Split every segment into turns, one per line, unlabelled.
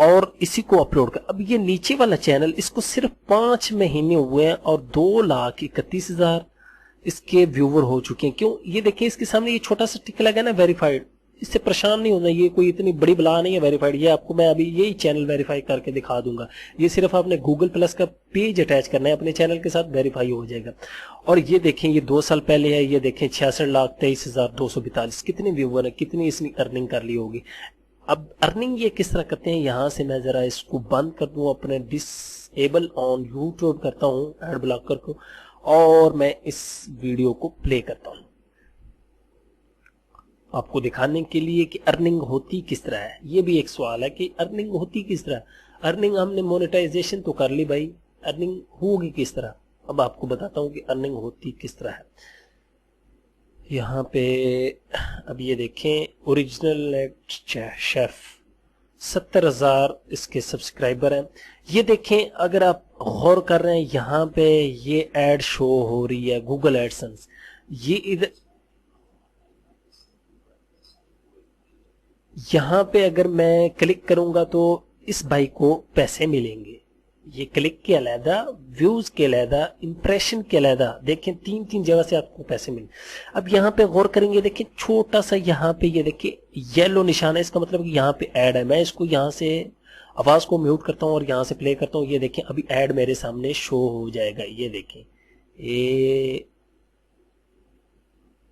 اور اسی کو اپلوڈ کر. اب یہ نیچے والا چینل اس کو صرف 5 مہینے ہوئے ہیں اور 2,31,000 اس کے ویور ہو چکے ہیں. کیوں؟ یہ دیکھیں اس کے سامنے یہ چھوٹا سا ٹک لگا نا ویریفائڈ. اس سے پریشان نہیں ہونا, یہ کوئی اتنی بڑی بلا نہیں ہے ویریفائڈ. یہ آپ کو میں ابھی یہی چینل ویریفائی کر کے دکھا دوں گا. یہ صرف آپ نے گوگل پلس کا پیج اٹیچ کرنا ہے اپنے چینل کے ساتھ, ویریفائی ہو جائے گا. اور یہ دیکھیں یہ 2 سال پہلے ہے. یہ دیکھیں 66,23,242 کتنے ویور ہیں, کتنی اس نے ارننگ کر لی ہوگی. اب ارننگ یہ کس طرح کرتے ہیں, یہاں سے میں ذرا اس کو بند کر دوں, اپنے ڈسیبل آن یوٹیوب کرتا ہوں ایڈ بلاکر کو, اور میں اس ویڈیو کو پلے کرتا ہوں آپ کو دکھانے کے لیے کہ ارننگ ہوتی کس طرح ہے. یہ بھی ایک سوال ہے کہ ارننگ ہوتی کس طرح. ارننگ ہم نے مونیٹائزیشن تو کر لی بھائی, ارننگ ہوگی کس طرح. اب آپ کو بتاتا ہوں کہ ارننگ ہوتی کس طرح ہے. یہاں پہ اب یہ دیکھیں اوریجنل شیف 70,000 اس کے سبسکرائبر ہیں. یہ دیکھیں اگر آپ غور کر رہے ہیں یہاں پہ یہ ایڈ شو ہو رہی ہے گوگل ایڈسنس. یہ ادھر یہاں پہ اگر میں کلک کروں گا تو اس بھائی کو پیسے ملیں گے. یہ کلک کے علیحدہ, ویوز کے علیحدہ, امپریشن کے علیحدہ, دیکھیں 3 جگہ سے آپ کو پیسے ملیں. اب یہاں پہ غور کریں گے, دیکھیں چھوٹا سا یہاں پہ یہ دیکھیں یلو نشان ہے, اس کا مطلب کہ یہاں پہ ایڈ ہے. میں اس کو یہاں سے آواز کو میوٹ کرتا ہوں اور یہاں سے پلے کرتا ہوں. یہ دیکھیں ابھی ایڈ میرے سامنے شو ہو جائے گا. یہ دیکھیں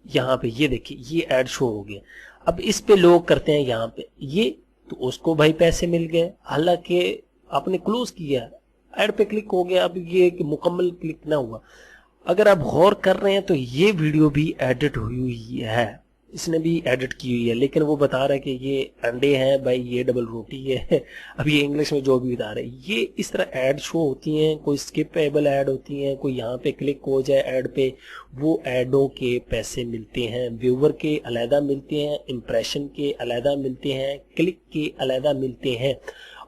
یہاں پہ یہ دیکھیں یہ ایڈ شو ہو گیا. اب اس پہ لوگ کرتے ہیں یہاں پہ یہ, تو اس کو بھائی پیسے مل گئے, حالانکہ آپ نے کلوز کیا, ایڈ پہ کلک ہو گیا. اب یہ کہ مکمل کلک نہ ہوا. اگر آپ غور کر رہے ہیں تو یہ ویڈیو بھی ایڈٹ ہوئی ہوئی ہے, اس نے بھی ایڈٹ کی ہوئی ہے, لیکن وہ بتا رہا ہے کہ یہ انڈے ہیں بھائی, یہ ڈبل روٹی ہے. اب یہ انگلش میں جو بھی بتا رہے ہیں, یہ اس طرح ایڈ شو ہوتی ہیں. کوئی اسکپیبل ایڈ ہوتی ہیں, کوئی یہاں پہ کلک ہو جائے ایڈ پہ, وہ ایڈوں کے پیسے ملتے ہیں. ویور کے علیحدہ ملتے ہیں, امپریشن کے علیحدہ ملتے ہیں, کلک کے علیحدہ ملتے ہیں,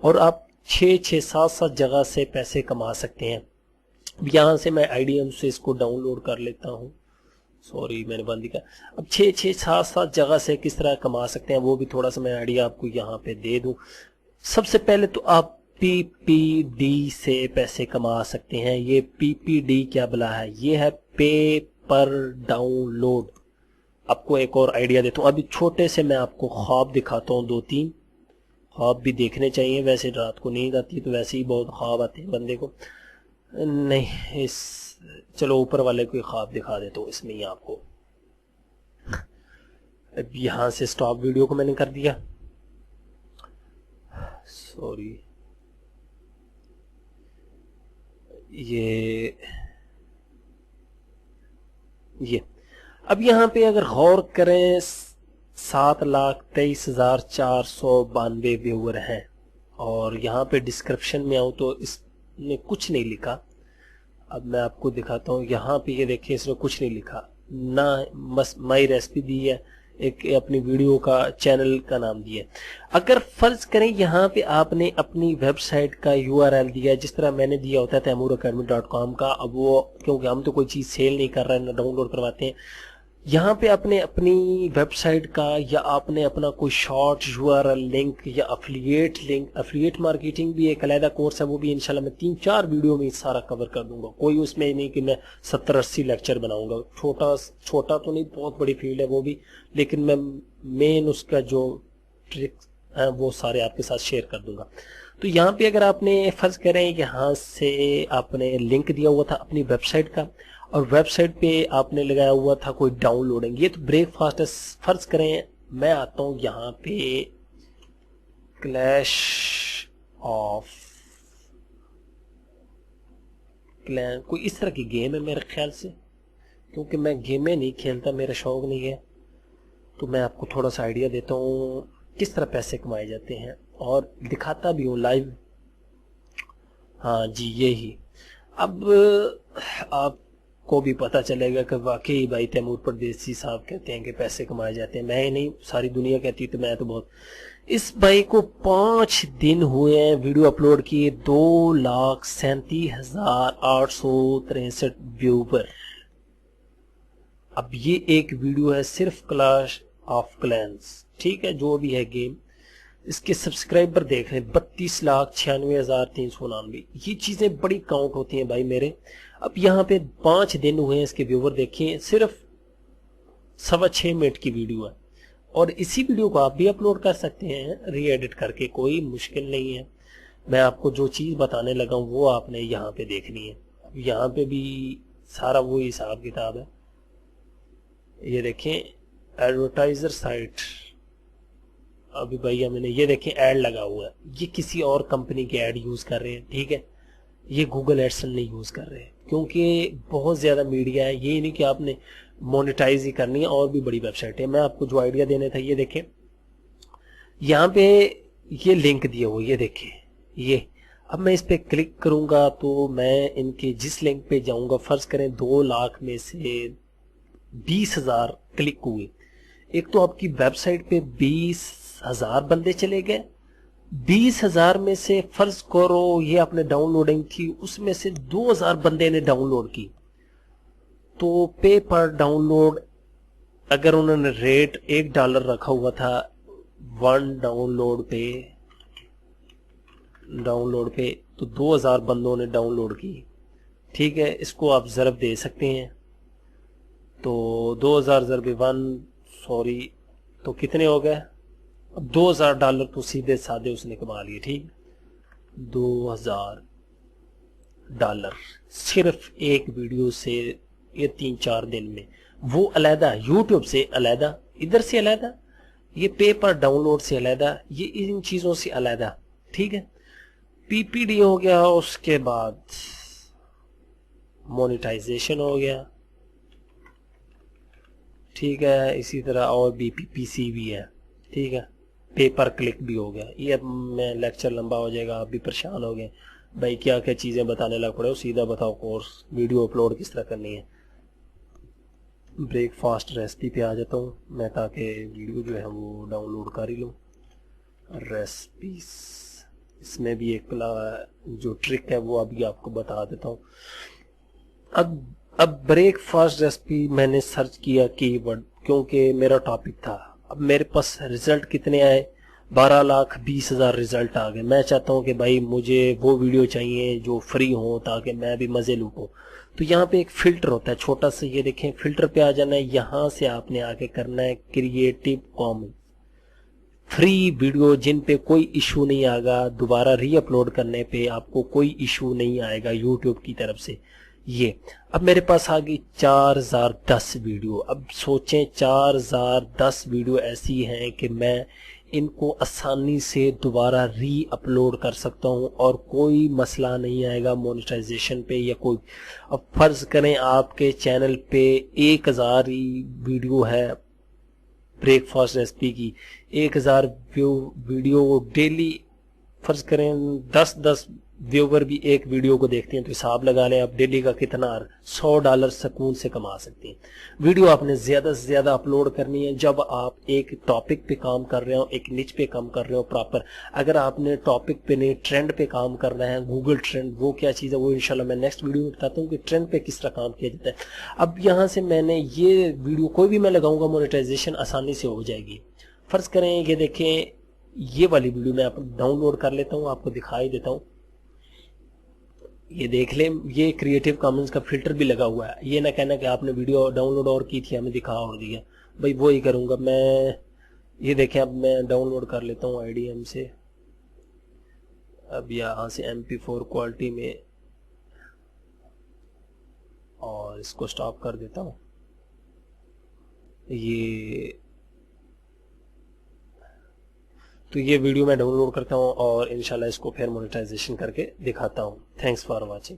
اور آپ 6-7 جگہ سے پیسے کما سکتے ہیں. یہاں سے میں IDM سے اس کو ڈاؤن لوڈ کر لیتا ہوں. سوری میں نے بند کیا. اب 6-7 جگہ سے کس طرح کما سکتے ہیں وہ بھی تھوڑا سا میں آئیڈیا آپ کو یہاں پہ دے دوں. سب سے پہلے تو آپ PPD سے پیسے کما سکتے ہیں. یہ PPD کیا بلا ہے, یہ ہے پے پر ڈاؤن لوڈ. آپ کو ایک اور آئیڈیا دیتا ہوں. ابھی چھوٹے سے میں آپ کو خواب دکھاتا ہوں, 2-3 خواب بھی دیکھنے چاہیے. ویسے رات کو نیند آتی ہے تو ویسے ہی بہت خواب آتے ہیں بندے کو. نہیں چلو اوپر والے کوئی خواب دکھا دیتا ہوں اس میں ہی آپ کو. اب یہاں سے سٹاپ ویڈیو کو میں نے کر دیا, سوری. یہ اب یہاں پہ اگر غور کریں 7,23,492 ویور ہیں, اور یہاں پہ ڈسکرپشن میں آؤں تو اس نے کچھ نہیں لکھا. اب میں آپ کو دکھاتا ہوں. یہاں پہ یہ دیکھیں اس نے کچھ نہیں لکھا, نہ مائی ریسپی دی ہے, ایک اپنی ویڈیو کا چینل کا نام دیا ہے. اگر فرض کریں یہاں پہ آپ نے اپنی ویب سائٹ کا URL دیا, جس طرح میں نے دیا ہوتا ہے TaimurAcademy.com کا. اب وہ کیونکہ ہم تو کوئی چیز سیل نہیں کر رہے ہیں, نہ ڈاؤن لوڈ کرواتے ہیں. یہاں پہ آپ نے اپنی ویب سائٹ کا, یا آپ نے اپنا کوئی شارٹ URL لنک, یا افلیٹ لنک. افلیٹ مارکیٹنگ بھی ایک علیحدہ کورس ہے, وہ بھی انشاءاللہ میں 3-4 ویڈیو میں سارا کور کر دوں گا. کوئی اس میں نہیں کہ میں 70-80 لیکچر بناؤں گا. چھوٹا تو نہیں, بہت بڑی فیلڈ ہے وہ بھی, لیکن میں مین اس کا جو ٹرک ہے وہ سارے آپ کے ساتھ شیئر کر دوں گا. تو یہاں پہ اگر آپ نے فرض کریں یہاں سے آپ نے لنک دیا ہوا تھا اپنی ویب سائٹ کا, اور ویب سائٹ پہ آپ نے لگایا ہوا تھا کوئی ڈاؤن لوڈنگ. یہ تو بریک فاسٹ ہے. فرض کریں میں آتا ہوں یہاں پہ کلیش آف کلین, کوئی اس طرح کی گیم ہے میرے خیال سے, کیونکہ میں گیمیں نہیں کھیلتا, میرا شوق نہیں ہے. تو میں آپ کو تھوڑا سا آئیڈیا دیتا ہوں کس طرح پیسے کمائے جاتے ہیں, اور دکھاتا بھی ہوں لائیو. ہاں جی یہی. اب آپ کو بھی پتہ چلے گا کہ واقعی بھائی تیمور پردیسی صاحب کہتے ہیں کہ پیسے کمائے جاتے ہیں. میں نہیں, ساری دنیا کہتی, تو میں تو بہت. اس بھائی کو 5 دن ہوئے ہیں ویڈیو اپلوڈ کیے, 2,37,863 ویور. اب یہ ایک ویڈیو ہے صرف کلاش آف کلینز, ٹھیک ہے, جو بھی ہے گیم. اس کے سبسکرائبر دیکھ رہے ہیں 32,96,399. یہ چیزیں بڑی کاؤنٹ ہوتی ہیں بھائی میرے. اب یہاں پہ 5 دن ہوئے ہیں اس کے ویور دیکھیں, صرف 6.25 منٹ کی ویڈیو ہے, اور اسی ویڈیو کو آپ بھی اپلوڈ کر سکتے ہیں ری ایڈٹ کر کے, کوئی مشکل نہیں ہے. میں آپ کو جو چیز بتانے لگا ہوں وہ آپ نے یہاں پہ دیکھنی ہے. یہاں پہ بھی سارا وہی حساب کتاب ہے. یہ دیکھیں ایڈورٹائزر سائٹ, ابھی بھائی میں نے یہ دیکھیں ایڈ لگا ہوا ہے, یہ کسی اور کمپنی کے ایڈ یوز کر رہے ہیں, ٹھیک ہے, یہ گوگل ایڈسن نہیں یوز کر رہے, کیونکہ بہت زیادہ میڈیا ہے. یہ نہیں کہ آپ نے مونیٹائز ہی کرنی ہے, اور بھی بڑی ویب سائٹ ہے. میں آپ کو جو آئیڈیا دینے تھا, یہ دیکھیں یہاں پہ یہ لنک دیا ہوا, یہ دیکھیں یہ. اب میں اس پہ کلک کروں گا تو میں ان کے جس لنک پہ جاؤں گا, فرض کریں 2 لاکھ میں سے 20,000 کلک ہوئے. ایک تو آپ کی ویب سائٹ پہ 20,000 بندے چلے گئے, 20,000 میں سے فرض کرو یہ آپ نے ڈاؤن لوڈنگ تھی, اس میں سے 2,000 بندے نے ڈاؤن لوڈ کی, تو پے پر ڈاؤن لوڈ اگر انہوں نے ریٹ $1 رکھا ہوا تھا 1 ڈاؤن لوڈ پہ, تو 2,000 بندوں نے ڈاؤن لوڈ کی, ٹھیک ہے. اس کو آپ ضرب دے سکتے ہیں, تو 2,000 ضرب 1 تو کتنے ہو گئے؟ اب $2,000 تو سیدھے سادے اس نے کما لیے, ٹھیک. $2,000 صرف ایک ویڈیو سے, یہ 3-4 دن میں. وہ علیحدہ یوٹیوب سے علیحدہ, ادھر سے علیحدہ, یہ پے پر ڈاؤن لوڈ سے علیحدہ, یہ ان چیزوں سے علیحدہ, ٹھیک ہے. پی پی ڈی ہو گیا, اس کے بعد مونیٹائزیشن ہو گیا, ٹھیک ہے. اسی طرح اور بھی پی پی سی بھی ہے, ٹھیک ہے. پے پر کلک بھی ہو گیا. یہ اب میں لیکچر لمبا ہو جائے گا, آپ بھی پریشان ہو گئے بھائی کیا کیا چیزیں بتانے لگ پڑے ہو, سیدھا بتاؤ کورس ویڈیو اپلوڈ کس طرح کرنی ہے. بریک فاسٹ ریسپی پہ آ جاتا ہوں میں, تاکہ ویڈیو جو ہے وہ ڈاؤن لوڈ کر ہی لوں. ریسپیز, اس میں بھی ایک جو ٹرک ہے وہ ابھی آپ کو بتا دیتا ہوں. اب بریک فاسٹ ریسپی میں نے سرچ کیا کی ورڈ, کیونکہ میرا ٹاپک تھا. اب میرے پاس ریزلٹ کتنے آئے؟ 12,20,000 ریزلٹ آ گئے. میں چاہتا ہوں کہ بھائی مجھے وہ ویڈیو چاہیے جو فری ہوں, تاکہ میں بھی مزے لوٹوں. تو یہاں پہ ایک فلٹر ہوتا ہے چھوٹا سا, یہ دیکھیں فلٹر پہ آ جانا ہے. یہاں سے آپ نے آگے کرنا ہے کریٹو کامنس, فری ویڈیو جن پہ کوئی ایشو نہیں آئے گا, دوبارہ ری اپلوڈ کرنے پہ آپ کو کوئی ایشو نہیں آئے گا یوٹیوب کی طرف سے. یہ اب میرے پاس آ گئی 4,010 ویڈیو. اب سوچیں 4,010 ویڈیو ایسی ہیں کہ میں ان کو آسانی سے دوبارہ ری اپلوڈ کر سکتا ہوں, اور کوئی مسئلہ نہیں آئے گا مونیٹائزیشن پہ یا کوئی. اب فرض کریں آپ کے چینل پہ 1,000 ویڈیو ہے بریک فاسٹ ریسپی کی, 1,000 ویڈیو ڈیلی, فرض کریں 10 ویور بھی ایک ویڈیو کو دیکھتے ہیں, تو حساب لگا لیں آپ ڈیلی کا کتنا, $100 سکون سے کما سکتے ہیں. ویڈیو آپ نے زیادہ سے زیادہ اپلوڈ کرنی ہے جب آپ ایک ٹاپک پہ کام کر رہے ہو, ایک نچ پہ کام کر رہے ہو پراپر. اگر آپ نے ٹاپک پہ نہیں ٹرینڈ پہ کام کرنا ہے, گوگل ٹرینڈ وہ کیا چیز ہے وہ انشاءاللہ میں نیکسٹ ویڈیو میں بتاتا ہوں کہ ٹرینڈ پہ کس طرح کام کیا جاتا ہے. اب یہاں سے میں نے یہ ویڈیو کوئی بھی میں لگاؤں گا, مونیٹائزیشن آسانی سے ہو جائے گی. فرض کریں یہ دیکھیں یہ والی ویڈیو میں ڈاؤن لوڈ کر لیتا ہوں, آپ کو دکھائی دیتا ہوں. یہ دیکھ لیں, یہ کریٹو کامنس کا فلٹر بھی لگا ہوا ہے. یہ نہ کہنا کہ آپ نے ویڈیو ڈاؤن لوڈ اور کی تھی ہمیں دکھا اور دیا, بھائی وہی کروں گا میں. یہ دیکھیں اب میں ڈاؤن لوڈ کر لیتا ہوں IDM سے. اب یہاں سے MP4 کوالٹی میں, اور اس کو سٹاپ کر دیتا ہوں. تو یہ ویڈیو میں ڈاؤن لوڈ کرتا ہوں, اور انشاءاللہ اس کو پھر مونیٹائزیشن کر کے دکھاتا ہوں. Thanks for watching.